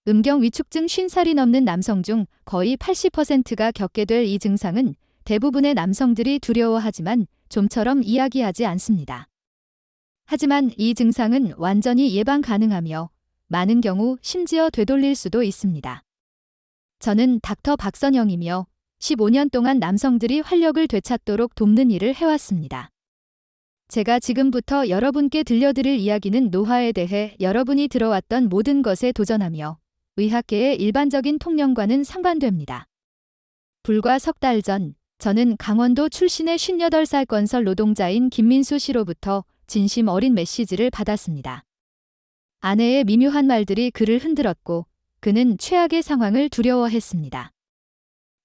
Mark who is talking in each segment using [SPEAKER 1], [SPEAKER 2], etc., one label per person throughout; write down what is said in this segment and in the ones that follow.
[SPEAKER 1] 음경 위축증 50살이 넘는 남성 중 거의 80%가 겪게 될 이 증상은 대부분의 남성들이 두려워하지만 좀처럼 이야기하지 않습니다. 하지만 이 증상은 완전히 예방 가능하며 많은 경우 심지어 되돌릴 수도 있습니다. 저는 닥터 박선영이며 15년 동안 남성들이 활력을 되찾도록 돕는 일을 해왔습니다. 제가 지금부터 여러분께 들려드릴 이야기는 노화에 대해 여러분이 들어왔던 모든 것에 도전하며 의학계의 일반적인 통념과는 상반됩니다. 불과 석 달 전, 저는 강원도 출신의 58살 건설 노동자인 김민수 씨로부터 진심 어린 메시지를 받았습니다. 아내의 미묘한 말들이 그를 흔들었고 그는 최악의 상황을 두려워했습니다.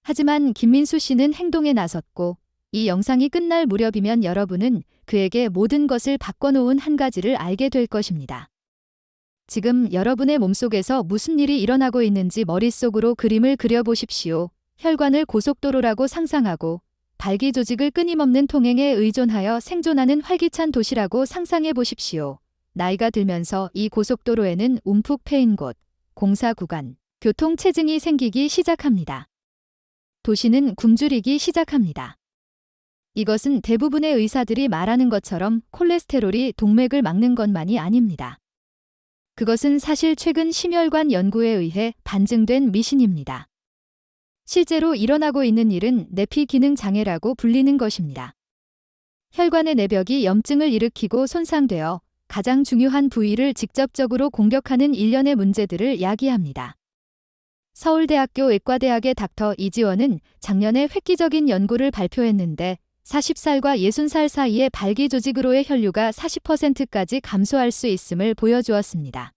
[SPEAKER 1] 하지만 김민수 씨는 행동에 나섰고 이 영상이 끝날 무렵이면 여러분은 그에게 모든 것을 바꿔놓은 한 가지를 알게 될 것입니다. 지금 여러분의 몸속에서 무슨 일이 일어나고 있는지 머릿속으로 그림을 그려보십시오. 혈관을 고속도로라고 상상하고 발기 조직을 끊임없는 통행에 의존하여 생존하는 활기찬 도시라고 상상해 보십시오. 나이가 들면서 이 고속도로에는 움푹 패인 곳, 공사 구간, 교통체증이 생기기 시작합니다. 도시는 굶주리기 시작합니다. 이것은 대부분의 의사들이 말하는 것처럼 콜레스테롤이 동맥을 막는 것만이 아닙니다. 그것은 사실 최근 심혈관 연구에 의해 반증된 미신입니다. 실제로 일어나고 있는 일은 내피 기능 장애라고 불리는 것입니다. 혈관의 내벽이 염증을 일으키고 손상되어 가장 중요한 부위를 직접적으로 공격하는 일련의 문제들을 야기합니다. 서울대학교 의과대학의 닥터 이지원은 작년에 획기적인 연구를 발표했는데 40살과 60살 사이의 발기 조직으로의 혈류가 40%까지 감소할 수 있음을 보여주었습니다.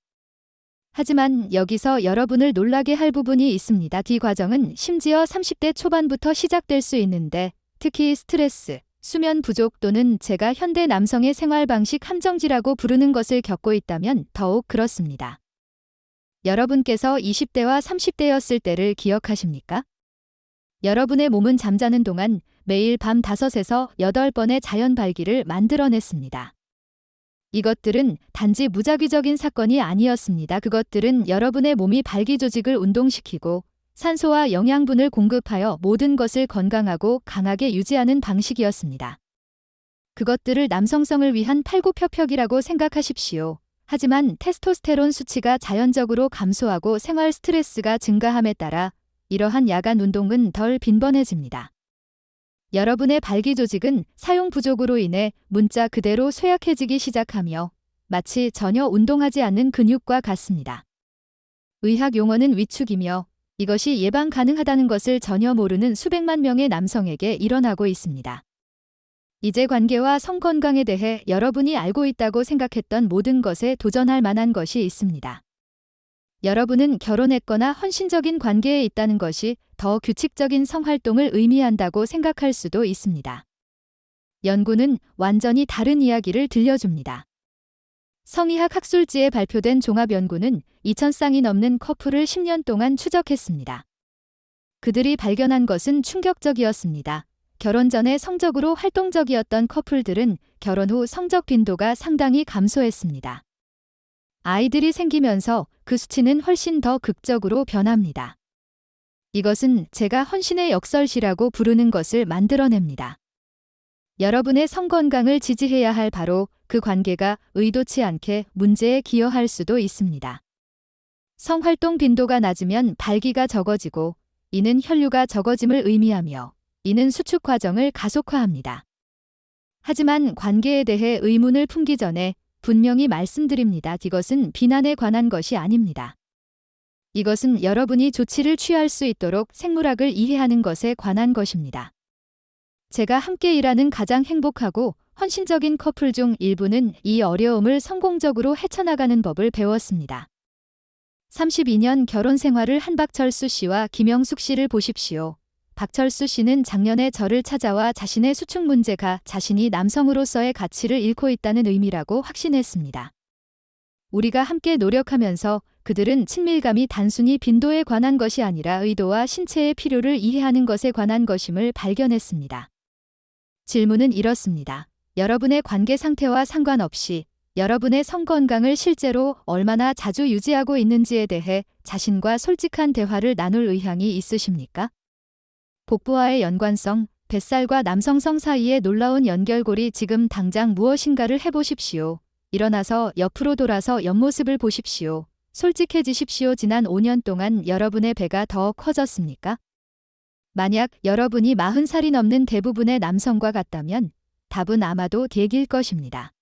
[SPEAKER 1] 하지만 여기서 여러분을 놀라게 할 부분이 있습니다. 이 과정은 심지어 30대 초반부터 시작될 수 있는데 특히 스트레스, 수면 부족 또는 제가 현대 남성의 생활 방식 함정지라고 부르는 것을 겪고 있다면 더욱 그렇습니다. 여러분께서 20대와 30대였을 때를 기억하십니까? 여러분의 몸은 잠자는 동안 매일 밤 5에서 8번의 자연 발기를 만들어냈습니다. 이것들은 단지 무작위적인 사건이 아니었습니다. 그것들은 여러분의 몸이 발기 조직을 운동시키고 산소와 영양분을 공급하여 모든 것을 건강하고 강하게 유지하는 방식이었습니다. 그것들을 남성성을 위한 팔굽혀펴기라고 생각하십시오. 하지만 테스토스테론 수치가 자연적으로 감소하고 생활 스트레스가 증가함에 따라 이러한 야간 운동은 덜 빈번해집니다. 여러분의 발기 조직은 사용 부족으로 인해 문자 그대로 쇠약해지기 시작하며 마치 전혀 운동하지 않는 근육과 같습니다. 의학 용어는 위축이며 이것이 예방 가능하다는 것을 전혀 모르는 수백만 명의 남성에게 일어나고 있습니다. 이제 관계와 성건강에 대해 여러분이 알고 있다고 생각했던 모든 것에 도전할 만한 것이 있습니다. 여러분은 결혼했거나 헌신적인 관계에 있다는 것이 더 규칙적인 성활동을 의미한다고 생각할 수도 있습니다. 연구는 완전히 다른 이야기를 들려줍니다. 성의학 학술지에 발표된 종합연구는 2,000쌍이 넘는 커플을 10년 동안 추적했습니다. 그들이 발견한 것은 충격적이었습니다. 결혼 전에 성적으로 활동적이었던 커플들은 결혼 후 성적 빈도가 상당히 감소했습니다. 아이들이 생기면서 그 수치는 훨씬 더 극적으로 변합니다. 이것은 제가 헌신의 역설시라고 부르는 것을 만들어냅니다. 여러분의 성건강을 지지해야 할 바로 그 관계가 의도치 않게 문제에 기여할 수도 있습니다. 성활동 빈도가 낮으면 발기가 적어지고 이는 혈류가 적어짐을 의미하며 이는 수축 과정을 가속화합니다. 하지만 관계에 대해 의문을 품기 전에 분명히 말씀드립니다. 이것은 비난에 관한 것이 아닙니다. 이것은 여러분이 조치를 취할 수 있도록 생물학을 이해하는 것에 관한 것입니다. 제가 함께 일하는 가장 행복하고 헌신적인 커플 중 일부는 이 어려움을 성공적으로 헤쳐나가는 법을 배웠습니다. 32년 결혼 생활을 한 박철수 씨와 김영숙 씨를 보십시오. 박철수 씨는 작년에 저를 찾아와 자신의 수축 문제가 자신이 남성으로서의 가치를 잃고 있다는 의미라고 확신했습니다. 우리가 함께 노력하면서 그들은 친밀감이 단순히 빈도에 관한 것이 아니라 의도와 신체의 필요를 이해하는 것에 관한 것임을 발견했습니다. 질문은 이렇습니다. 여러분의 관계 상태와 상관없이 여러분의 성 건강을 실제로 얼마나 자주 유지하고 있는지에 대해 자신과 솔직한 대화를 나눌 의향이 있으십니까? 복부와의 연관성, 뱃살과 남성성 사이의 놀라운 연결고리 지금 당장 무엇인가를 해보십시오. 일어나서 옆으로 돌아서 옆모습을 보십시오. 솔직해지십시오. 지난 5년 동안 여러분의 배가 더 커졌습니까? 만약 여러분이 40살이 넘는 대부분의 남성과 같다면 답은 아마도 D일 것입니다.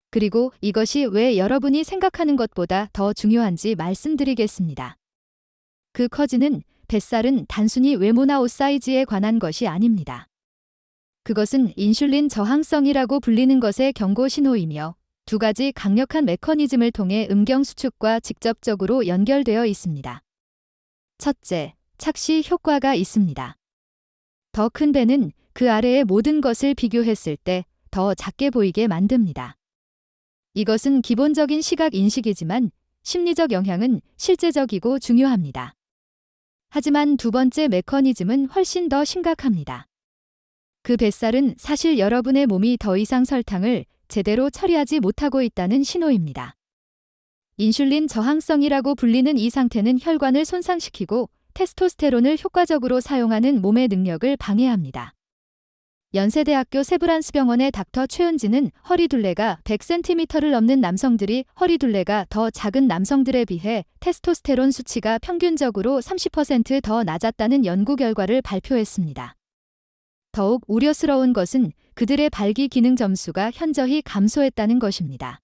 [SPEAKER 1] 그리고 이것이 왜 여러분이 생각하는 것보다 더 중요한지 말씀드리겠습니다. 그 커지는 뱃살은 단순히 외모나 옷 사이즈에 관한 것이 아닙니다. 그것은 인슐린 저항성이라고 불리는 것의 경고 신호이며 두 가지 강력한 메커니즘을 통해 음경 수축과 직접적으로 연결되어 있습니다. 첫째, 착시 효과가 있습니다. 더 큰 배는 그 아래의 모든 것을 비교했을 때 더 작게 보이게 만듭니다. 이것은 기본적인 시각 인식이지만 심리적 영향은 실제적이고 중요합니다. 하지만 두 번째 메커니즘은 훨씬 더 심각합니다. 그 뱃살은 사실 여러분의 몸이 더 이상 설탕을 제대로 처리하지 못하고 있다는 신호입니다. 인슐린 저항성이라고 불리는 이 상태는 혈관을 손상시키고 테스토스테론을 효과적으로 사용하는 몸의 능력을 방해합니다. 연세대학교 세브란스병원의 닥터 최은지는 허리둘레가 100cm를 넘는 남성들이 허리둘레가 더 작은 남성들에 비해 테스토스테론 수치가 평균적으로 30% 더 낮았다는 연구 결과를 발표했습니다. 더욱 우려스러운 것은 그들의 발기 기능 점수가 현저히 감소했다는 것입니다.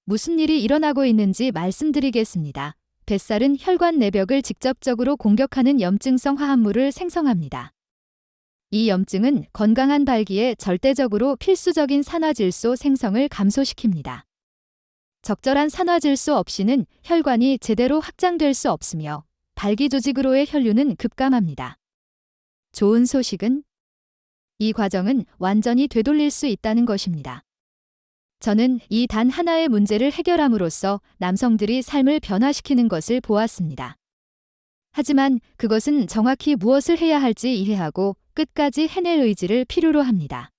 [SPEAKER 1] 무슨 일이 일어나고 있는지 말씀드리겠습니다. 뱃살은 혈관 내벽을 직접적으로 공격하는 염증성 화합물을 생성합니다. 이 염증은 건강한 발기에 절대적으로 필수적인 산화질소 생성을 감소시킵니다. 적절한 산화질소 없이는 혈관이 제대로 확장될 수 없으며 발기 조직으로의 혈류는 급감합니다. 좋은 소식은 이 과정은 완전히 되돌릴 수 있다는 것입니다. 저는 이 단 하나의 문제를 해결함으로써 남성들이 삶을 변화시키는 것을 보았습니다. 하지만 그것은 정확히 무엇을 해야 할지 이해하고 끝까지 해낼 의지를 필요로 합니다.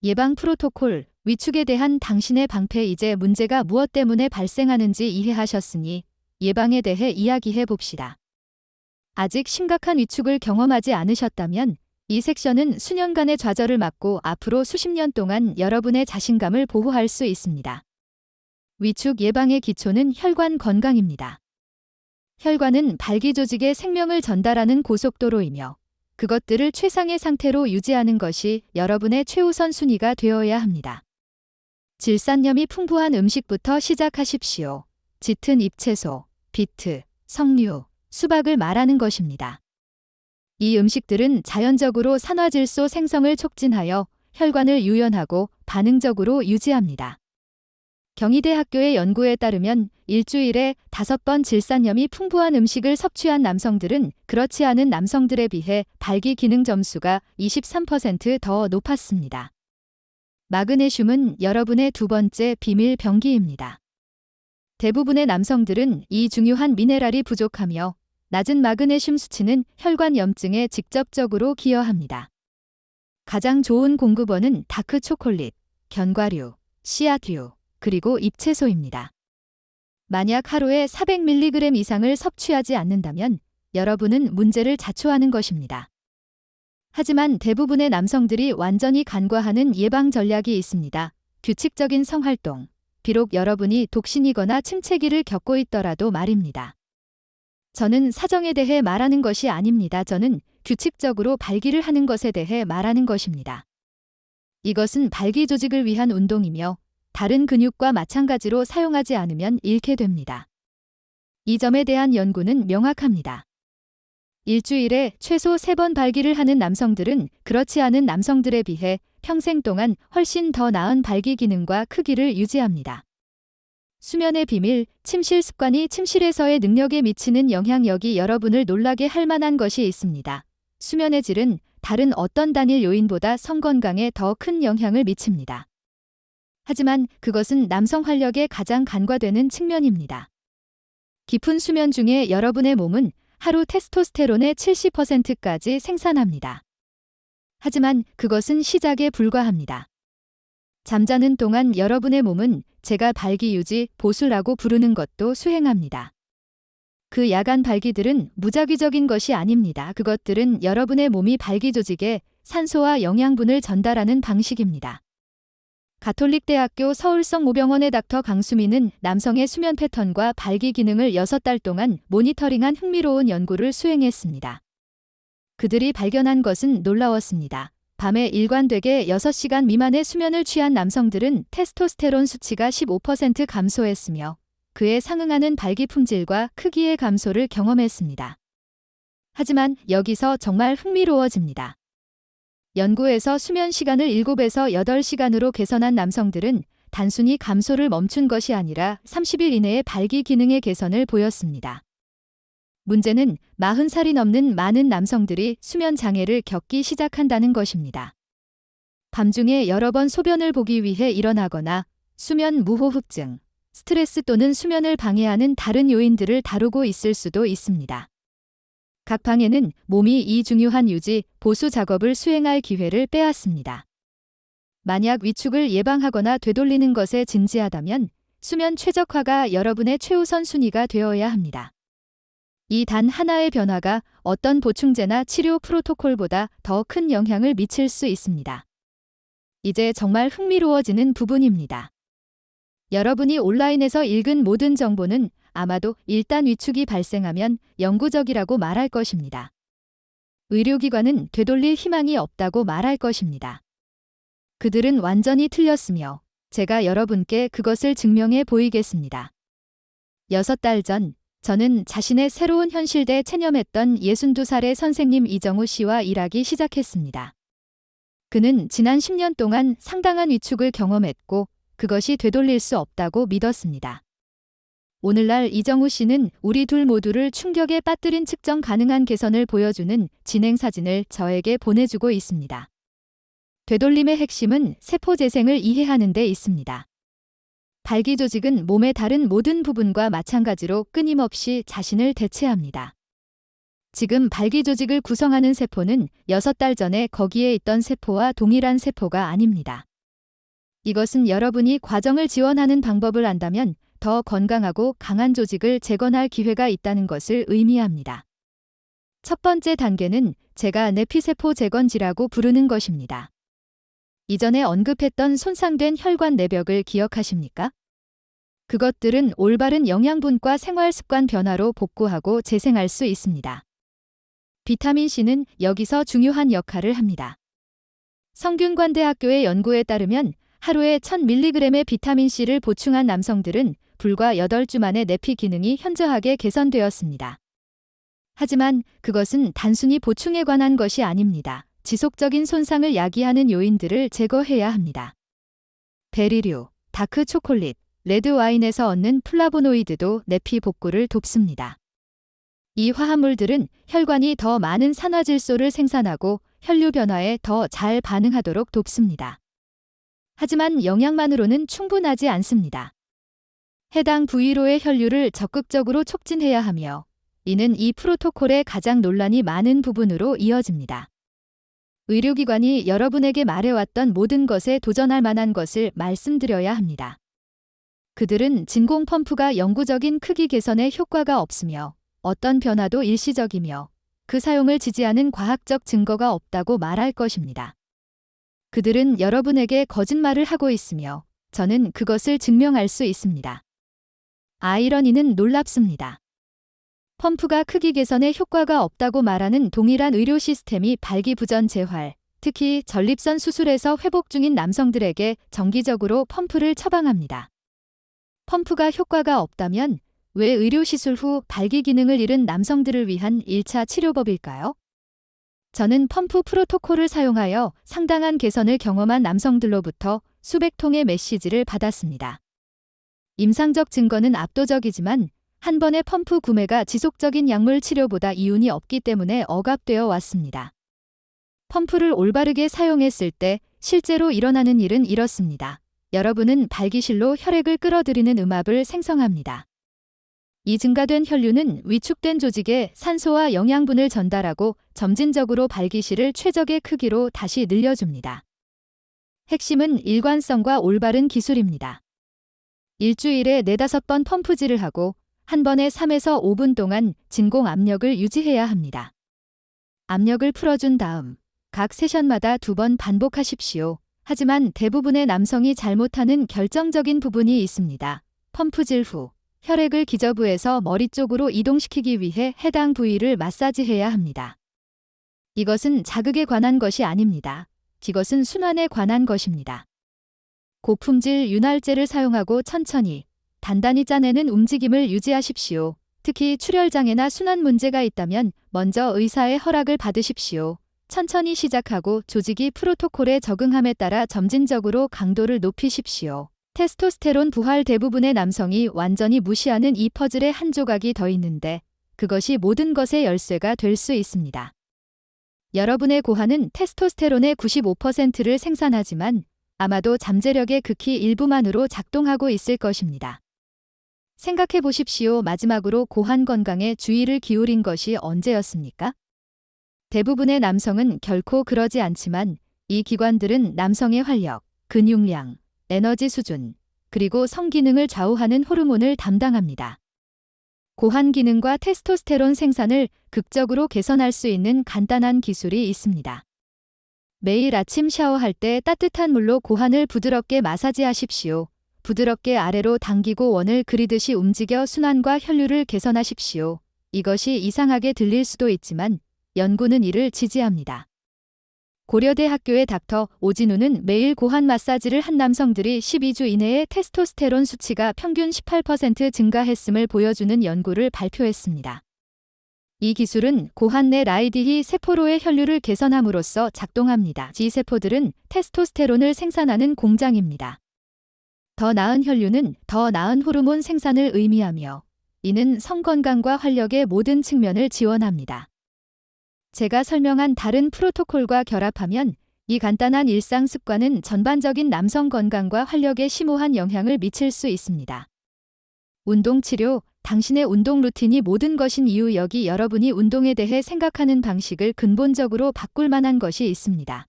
[SPEAKER 1] 예방 프로토콜, 위축에 대한 당신의 방패. 이제 문제가 무엇 때문에 발생하는지 이해하셨으니 예방에 대해 이야기해 봅시다. 아직 심각한 위축을 경험하지 않으셨다면 이 섹션은 수년간의 좌절을 막고 앞으로 수십 년 동안 여러분의 자신감을 보호할 수 있습니다. 위축 예방의 기초는 혈관 건강입니다. 혈관은 발기 조직에 생명을 전달하는 고속도로이며 그것들을 최상의 상태로 유지하는 것이 여러분의 최우선 순위가 되어야 합니다. 질산염이 풍부한 음식부터 시작하십시오. 짙은 잎채소, 비트, 석류, 수박을 말하는 것입니다. 이 음식들은 자연적으로 산화질소 생성을 촉진하여 혈관을 유연하고 반응적으로 유지합니다. 경희대학교의 연구에 따르면 일주일에 5번 질산염이 풍부한 음식을 섭취한 남성들은 그렇지 않은 남성들에 비해 발기 기능 점수가 23% 더 높았습니다. 마그네슘은 여러분의 두 번째 비밀 병기입니다. 대부분의 남성들은 이 중요한 미네랄이 부족하며 낮은 마그네슘 수치는 혈관 염증에 직접적으로 기여합니다. 가장 좋은 공급원은 다크 초콜릿, 견과류, 씨앗류, 그리고 잎채소입니다. 만약 하루에 400mg 이상을 섭취하지 않는다면 여러분은 문제를 자초하는 것입니다. 하지만 대부분의 남성들이 완전히 간과하는 예방 전략이 있습니다. 규칙적인 성활동. 비록 여러분이 독신이거나 침체기를 겪고 있더라도 말입니다. 저는 사정에 대해 말하는 것이 아닙니다. 저는 규칙적으로 발기를 하는 것에 대해 말하는 것입니다. 이것은 발기 조직을 위한 운동이며 다른 근육과 마찬가지로 사용하지 않으면 잃게 됩니다. 이 점에 대한 연구는 명확합니다. 일주일에 최소 3번 발기를 하는 남성들은 그렇지 않은 남성들에 비해 평생 동안 훨씬 더 나은 발기 기능과 크기를 유지합니다. 수면의 비밀, 침실 습관이 침실에서의 능력에 미치는 영향력이 여러분을 놀라게 할 만한 것이 있습니다. 수면의 질은 다른 어떤 단일 요인보다 성 건강에 더 큰 영향을 미칩니다. 하지만 그것은 남성 활력에 가장 간과되는 측면입니다. 깊은 수면 중에 여러분의 몸은 하루 테스토스테론의 70%까지 생산합니다. 하지만 그것은 시작에 불과합니다. 잠자는 동안 여러분의 몸은 제가 발기 유지 보수라고 부르는 것도 수행합니다. 그 야간 발기들은 무작위적인 것이 아닙니다. 그것들은 여러분의 몸이 발기 조직에 산소와 영양분을 전달하는 방식입니다. 가톨릭대학교 서울성모병원의 닥터 강수민은 남성의 수면 패턴과 발기 기능을 6달 동안 모니터링한 흥미로운 연구를 수행했습니다. 그들이 발견한 것은 놀라웠습니다. 밤에 일관되게 6시간 미만의 수면을 취한 남성들은 테스토스테론 수치가 15% 감소했으며 그에 상응하는 발기 품질과 크기의 감소를 경험했습니다. 하지만 여기서 정말 흥미로워집니다. 연구에서 수면 시간을 7에서 8시간으로 개선한 남성들은 단순히 감소를 멈춘 것이 아니라 30일 이내의 발기 기능의 개선을 보였습니다. 문제는 40살이 넘는 많은 남성들이 수면 장애를 겪기 시작한다는 것입니다. 밤중에 여러 번 소변을 보기 위해 일어나거나 수면 무호흡증, 스트레스 또는 수면을 방해하는 다른 요인들을 다루고 있을 수도 있습니다. 각 방해는 몸이 이 중요한 유지, 보수 작업을 수행할 기회를 빼앗습니다. 만약 위축을 예방하거나 되돌리는 것에 진지하다면 수면 최적화가 여러분의 최우선 순위가 되어야 합니다. 이 단 하나의 변화가 어떤 보충제나 치료 프로토콜보다 더 큰 영향을 미칠 수 있습니다. 이제 정말 흥미로워지는 부분입니다. 여러분이 온라인에서 읽은 모든 정보는 아마도 일단 위축이 발생하면 영구적이라고 말할 것입니다. 의료기관은 되돌릴 희망이 없다고 말할 것입니다. 그들은 완전히 틀렸으며 제가 여러분께 그것을 증명해 보이겠습니다. 6달 전 저는 자신의 새로운 현실대에 체념했던 62살의 선생님 이정우 씨와 일하기 시작했습니다. 그는 지난 10년 동안 상당한 위축을 경험했고 그것이 되돌릴 수 없다고 믿었습니다. 오늘날 이정우 씨는 우리 둘 모두를 충격에 빠뜨린 측정 가능한 개선을 보여주는 진행 사진을 저에게 보내주고 있습니다. 되돌림의 핵심은 세포 재생을 이해하는 데 있습니다. 발기 조직은 몸의 다른 모든 부분과 마찬가지로 끊임없이 자신을 대체합니다. 지금 발기 조직을 구성하는 세포는 6달 전에 거기에 있던 세포와 동일한 세포가 아닙니다. 이것은 여러분이 과정을 지원하는 방법을 안다면 더 건강하고 강한 조직을 재건할 기회가 있다는 것을 의미합니다. 첫 번째 단계는 제가 내피세포 재건지라고 부르는 것입니다. 이전에 언급했던 손상된 혈관 내벽을 기억하십니까? 그것들은 올바른 영양분과 생활습관 변화로 복구하고 재생할 수 있습니다. 비타민 C는 여기서 중요한 역할을 합니다. 성균관대학교의 연구에 따르면 하루에 1000mg의 비타민 C를 보충한 남성들은 불과 8주 만에 내피 기능이 현저하게 개선되었습니다. 하지만 그것은 단순히 보충에 관한 것이 아닙니다. 지속적인 손상을 야기하는 요인들을 제거해야 합니다. 베리류, 다크 초콜릿, 레드 와인에서 얻는 플라보노이드도 내피 복구를 돕습니다. 이 화합물들은 혈관이 더 많은 산화질소를 생산하고 혈류 변화에 더 잘 반응하도록 돕습니다. 하지만 영양만으로는 충분하지 않습니다. 해당 부위로의 혈류를 적극적으로 촉진해야 하며 이는 이 프로토콜의 가장 논란이 많은 부분으로 이어집니다. 의료기관이 여러분에게 말해왔던 모든 것에 도전할 만한 것을 말씀드려야 합니다. 그들은 진공 펌프가 영구적인 크기 개선에 효과가 없으며 어떤 변화도 일시적이며 그 사용을 지지하는 과학적 증거가 없다고 말할 것입니다. 그들은 여러분에게 거짓말을 하고 있으며 저는 그것을 증명할 수 있습니다. 아이러니는 놀랍습니다. 펌프가 크기 개선에 효과가 없다고 말하는 동일한 의료 시스템이 발기부전 재활, 특히 전립선 수술에서 회복 중인 남성들에게 정기적으로 펌프를 처방합니다. 펌프가 효과가 없다면 왜 의료시술 후 발기 기능을 잃은 남성들을 위한 1차 치료법일까요? 저는 펌프 프로토콜을 사용하여 상당한 개선을 경험한 남성들로부터 수백 통의 메시지를 받았습니다. 임상적 증거는 압도적이지만 한 번의 펌프 구매가 지속적인 약물 치료보다 이윤이 없기 때문에 억압되어 왔습니다. 펌프를 올바르게 사용했을 때 실제로 일어나는 일은 이렇습니다. 여러분은 발기실로 혈액을 끌어들이는 음압을 생성합니다. 이 증가된 혈류는 위축된 조직에 산소와 영양분을 전달하고 점진적으로 발기실을 최적의 크기로 다시 늘려줍니다. 핵심은 일관성과 올바른 기술입니다. 일주일에 4~5번 펌프질을 하고 한 번에 3에서 5분 동안 진공 압력을 유지해야 합니다. 압력을 풀어준 다음 각 세션마다 2번 반복하십시오. 하지만 대부분의 남성이 잘못하는 결정적인 부분이 있습니다. 펌프질 후 혈액을 기저부에서 머리 쪽으로 이동시키기 위해 해당 부위를 마사지해야 합니다. 이것은 자극에 관한 것이 아닙니다. 이것은 순환에 관한 것입니다. 고품질 윤활제를 사용하고 천천히, 단단히 짜내는 움직임을 유지하십시오. 특히 출혈장애나 순환 문제가 있다면 먼저 의사의 허락을 받으십시오. 천천히 시작하고 조직이 프로토콜에 적응함에 따라 점진적으로 강도를 높이십시오. 테스토스테론 부활. 대부분의 남성이 완전히 무시하는 이 퍼즐의 한 조각이 더 있는데 그것이 모든 것의 열쇠가 될 수 있습니다. 여러분의 고환은 테스토스테론의 95%를 생산하지만 아마도 잠재력의 극히 일부만으로 작동하고 있을 것입니다. 생각해 보십시오. 마지막으로 고환 건강에 주의를 기울인 것이 언제였습니까? 대부분의 남성은 결코 그러지 않지만 이 기관들은 남성의 활력, 근육량, 에너지 수준, 그리고 성기능을 좌우하는 호르몬을 담당합니다. 고환 기능과 테스토스테론 생산을 극적으로 개선할 수 있는 간단한 기술이 있습니다. 매일 아침 샤워할 때 따뜻한 물로 고환을 부드럽게 마사지하십시오. 부드럽게 아래로 당기고 원을 그리듯이 움직여 순환과 혈류를 개선하십시오. 이것이 이상하게 들릴 수도 있지만 연구는 이를 지지합니다. 고려대 학교의 닥터 오진우는 매일 고환 마사지를 한 남성들이 12주 이내에 테스토스테론 수치가 평균 18% 증가했음을 보여주는 연구를 발표했습니다. 이 기술은 고환 내 라이디히 세포로의 혈류를 개선함으로써 작동합니다. 이 세포들은 테스토스테론을 생산하는 공장입니다. 더 나은 혈류는 더 나은 호르몬 생산을 의미하며 이는 성건강과 활력의 모든 측면을 지원합니다. 제가 설명한 다른 프로토콜과 결합하면 이 간단한 일상 습관은 전반적인 남성 건강과 활력에 심오한 영향을 미칠 수 있습니다. 운동치료, 당신의 운동 루틴이 모든 것인 이유. 여기 여러분이 운동에 대해 생각하는 방식을 근본적으로 바꿀 만한 것이 있습니다.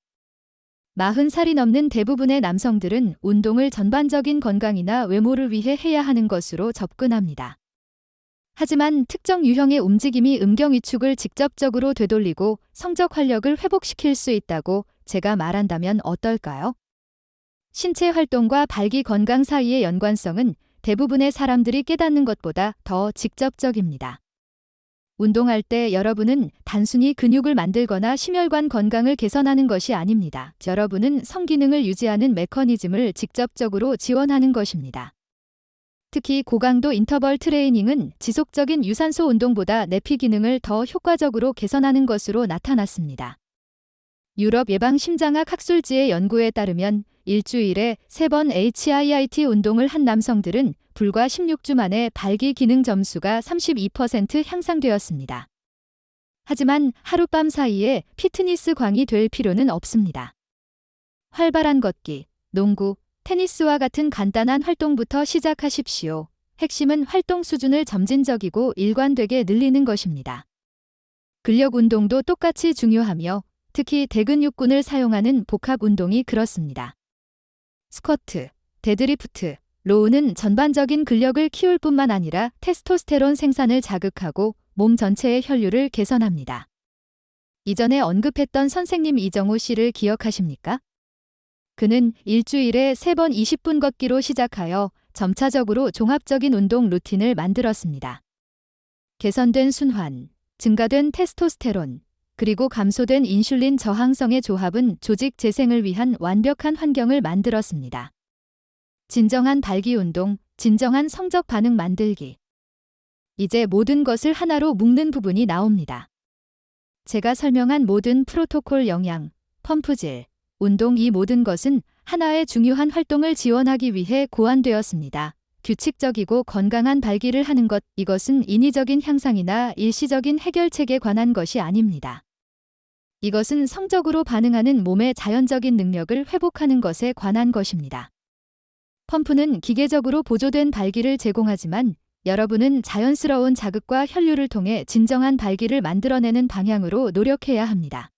[SPEAKER 1] 40살이 넘는 대부분의 남성들은 운동을 전반적인 건강이나 외모를 위해 해야 하는 것으로 접근합니다. 하지만 특정 유형의 움직임이 음경위축을 직접적으로 되돌리고 성적 활력을 회복시킬 수 있다고 제가 말한다면 어떨까요? 신체 활동과 발기 건강 사이의 연관성은 대부분의 사람들이 깨닫는 것보다 더 직접적입니다. 운동할 때 여러분은 단순히 근육을 만들거나 심혈관 건강을 개선하는 것이 아닙니다. 여러분은 성기능을 유지하는 메커니즘을 직접적으로 지원하는 것입니다. 특히 고강도 인터벌 트레이닝은 지속적인 유산소 운동보다 내피 기능을 더 효과적으로 개선하는 것으로 나타났습니다. 유럽 예방심장학 학술지의 연구에 따르면 일주일에 3번 HIIT 운동을 한 남성들은 불과 16주 만에 발기 기능 점수가 32% 향상되었습니다. 하지만 하룻밤 사이에 피트니스 광이 될 필요는 없습니다. 활발한 걷기, 농구, 테니스와 같은 간단한 활동부터 시작하십시오. 핵심은 활동 수준을 점진적이고 일관되게 늘리는 것입니다. 근력 운동도 똑같이 중요하며 특히 대근육군을 사용하는 복합 운동이 그렇습니다. 스쿼트, 데드리프트, 로우는 전반적인 근력을 키울 뿐만 아니라 테스토스테론 생산을 자극하고 몸 전체의 혈류를 개선합니다. 이전에 언급했던 선생님 이정호 씨를 기억하십니까? 그는 일주일에 3번 20분 걷기로 시작하여 점차적으로 종합적인 운동 루틴을 만들었습니다. 개선된 순환, 증가된 테스토스테론, 그리고 감소된 인슐린 저항성의 조합은 조직 재생을 위한 완벽한 환경을 만들었습니다. 진정한 발기 운동, 진정한 성적 반응 만들기. 이제 모든 것을 하나로 묶는 부분이 나옵니다. 제가 설명한 모든 프로토콜 영양, 펌프질, 운동 이 모든 것은 하나의 중요한 활동을 지원하기 위해 고안되었습니다. 규칙적이고 건강한 발기를 하는 것, 이것은 인위적인 향상이나 일시적인 해결책에 관한 것이 아닙니다. 이것은 성적으로 반응하는 몸의 자연적인 능력을 회복하는 것에 관한 것입니다. 펌프는 기계적으로 보조된 발기를 제공하지만 여러분은 자연스러운 자극과 혈류를 통해 진정한 발기를 만들어내는 방향으로 노력해야 합니다.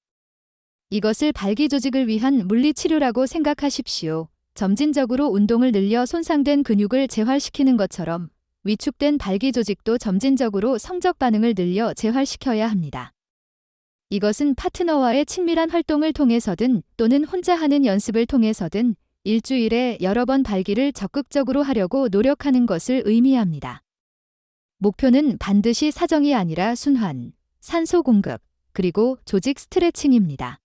[SPEAKER 1] 이것을 발기조직을 위한 물리치료라고 생각하십시오. 점진적으로 운동을 늘려 손상된 근육을 재활시키는 것처럼 위축된 발기조직도 점진적으로 성적 반응을 늘려 재활시켜야 합니다. 이것은 파트너와의 친밀한 활동을 통해서든 또는 혼자 하는 연습을 통해서든 일주일에 여러 번 발기를 적극적으로 하려고 노력하는 것을 의미합니다. 목표는 반드시 사정이 아니라 순환, 산소 공급, 그리고 조직 스트레칭입니다.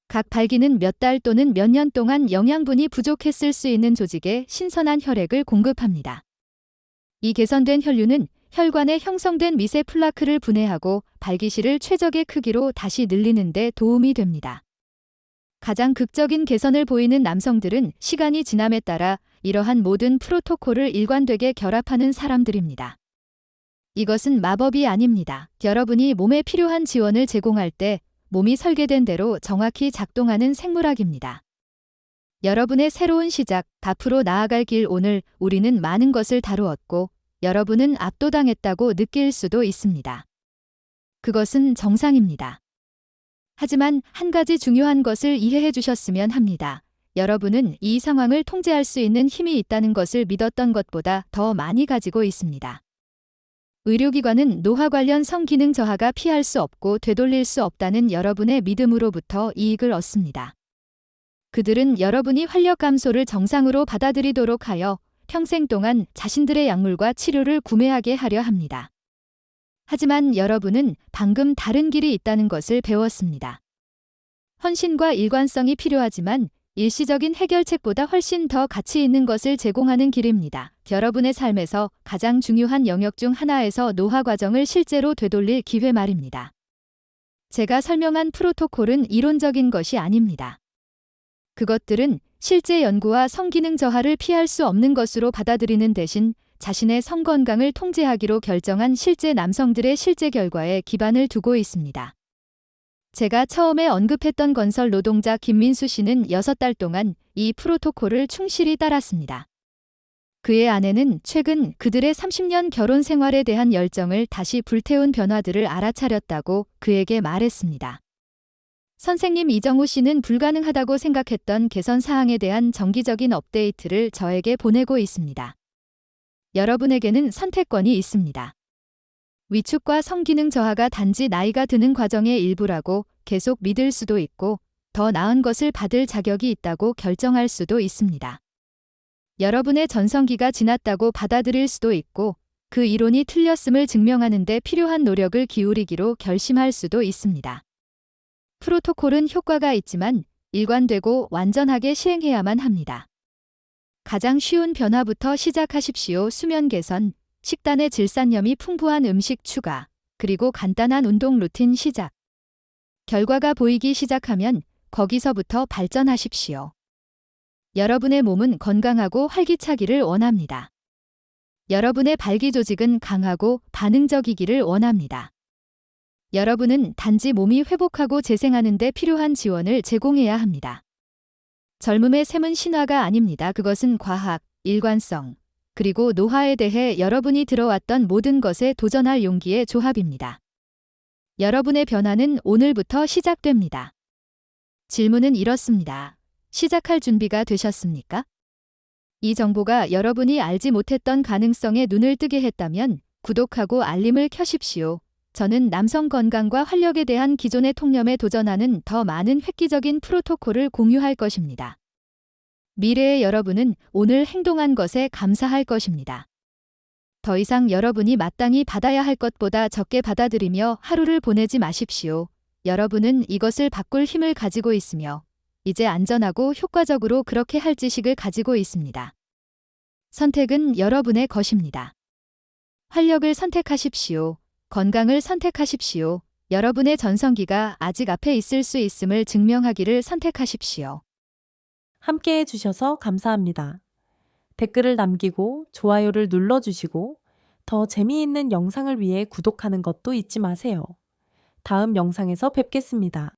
[SPEAKER 1] 각 발기는 몇 달 또는 몇 년 동안 영양분이 부족했을 수 있는 조직에 신선한 혈액을 공급합니다. 이 개선된 혈류는 혈관에 형성된 미세 플라크를 분해하고 발기실을 최적의 크기로 다시 늘리는 데 도움이 됩니다. 가장 극적인 개선을 보이는 남성들은 시간이 지남에 따라 이러한 모든 프로토콜을 일관되게 결합하는 사람들입니다. 이것은 마법이 아닙니다. 여러분이 몸에 필요한 지원을 제공할 때 몸이 설계된 대로 정확히 작동하는 생물학입니다. 여러분의 새로운 시작, 앞으로 나아갈 길. 오늘 우리는 많은 것을 다루었고 여러분은 압도당했다고 느낄 수도 있습니다. 그것은 정상입니다. 하지만 한 가지 중요한 것을 이해해 주셨으면 합니다. 여러분은 이 상황을 통제할 수 있는 힘이 있다는 것을 믿었던 것보다 더 많이 가지고 있습니다. 의료기관은 노화 관련 성기능 저하가 피할 수 없고 되돌릴 수 없다는 여러분의 믿음으로부터 이익을 얻습니다. 그들은 여러분이 활력 감소를 정상으로 받아들이도록 하여 평생 동안 자신들의 약물과 치료를 구매하게 하려 합니다. 하지만 여러분은 방금 다른 길이 있다는 것을 배웠습니다. 헌신과 일관성이 필요하지만 일시적인 해결책보다 훨씬 더 가치 있는 것을 제공하는 길입니다. 여러분의 삶에서 가장 중요한 영역 중 하나에서 노화 과정을 실제로 되돌릴 기회 말입니다. 제가 설명한 프로토콜은 이론적인 것이 아닙니다. 그것들은 실제 연구와 성기능 저하를 피할 수 없는 것으로 받아들이는 대신 자신의 성 건강을 통제하기로 결정한 실제 남성들의 실제 결과에 기반을 두고 있습니다. 제가 처음에 언급했던 건설 노동자 김민수 씨는 6달 동안 이 프로토콜을 충실히 따랐습니다. 그의 아내는 최근 그들의 30년 결혼 생활에 대한 열정을 다시 불태운 변화들을 알아차렸다고 그에게 말했습니다. 선생님 이정우 씨는 불가능하다고 생각했던 개선 사항에 대한 정기적인 업데이트를 저에게 보내고 있습니다. 여러분에게는 선택권이 있습니다. 위축과 성기능 저하가 단지 나이가 드는 과정의 일부라고 계속 믿을 수도 있고 더 나은 것을 받을 자격이 있다고 결정할 수도 있습니다. 여러분의 전성기가 지났다고 받아들일 수도 있고 그 이론이 틀렸음을 증명하는 데 필요한 노력을 기울이기로 결심할 수도 있습니다. 프로토콜은 효과가 있지만 일관되고 완전하게 시행해야만 합니다. 가장 쉬운 변화부터 시작하십시오. 수면 개선, 식단의 질산염이 풍부한 음식 추가, 그리고 간단한 운동 루틴 시작. 결과가 보이기 시작하면 거기서부터 발전하십시오. 여러분의 몸은 건강하고 활기차기를 원합니다. 여러분의 발기 조직은 강하고 반응적이기를 원합니다. 여러분은 단지 몸이 회복하고 재생하는 데 필요한 지원을 제공해야 합니다. 젊음의 셈은 신화가 아닙니다. 그것은 과학, 일관성, 그리고 노화에 대해 여러분이 들어왔던 모든 것에 도전할 용기의 조합입니다. 여러분의 변화는 오늘부터 시작됩니다. 질문은 이렇습니다. 시작할 준비가 되셨습니까? 이 정보가 여러분이 알지 못했던 가능성에 눈을 뜨게 했다면 구독하고 알림을 켜십시오. 저는 남성 건강과 활력에 대한 기존의 통념에 도전하는 더 많은 획기적인 프로토콜을 공유할 것입니다. 미래의 여러분은 오늘 행동한 것에 감사할 것입니다. 더 이상 여러분이 마땅히 받아야 할 것보다 적게 받아들이며 하루를 보내지 마십시오. 여러분은 이것을 바꿀 힘을 가지고 있으며 이제 안전하고 효과적으로 그렇게 할 지식을 가지고 있습니다. 선택은 여러분의 것입니다. 활력을 선택하십시오. 건강을 선택하십시오. 여러분의 전성기가 아직 앞에 있을 수 있음을 증명하기를 선택하십시오.
[SPEAKER 2] 함께 해주셔서 감사합니다. 댓글을 남기고 좋아요를 눌러주시고 더 재미있는 영상을 위해 구독하는 것도 잊지 마세요. 다음 영상에서 뵙겠습니다.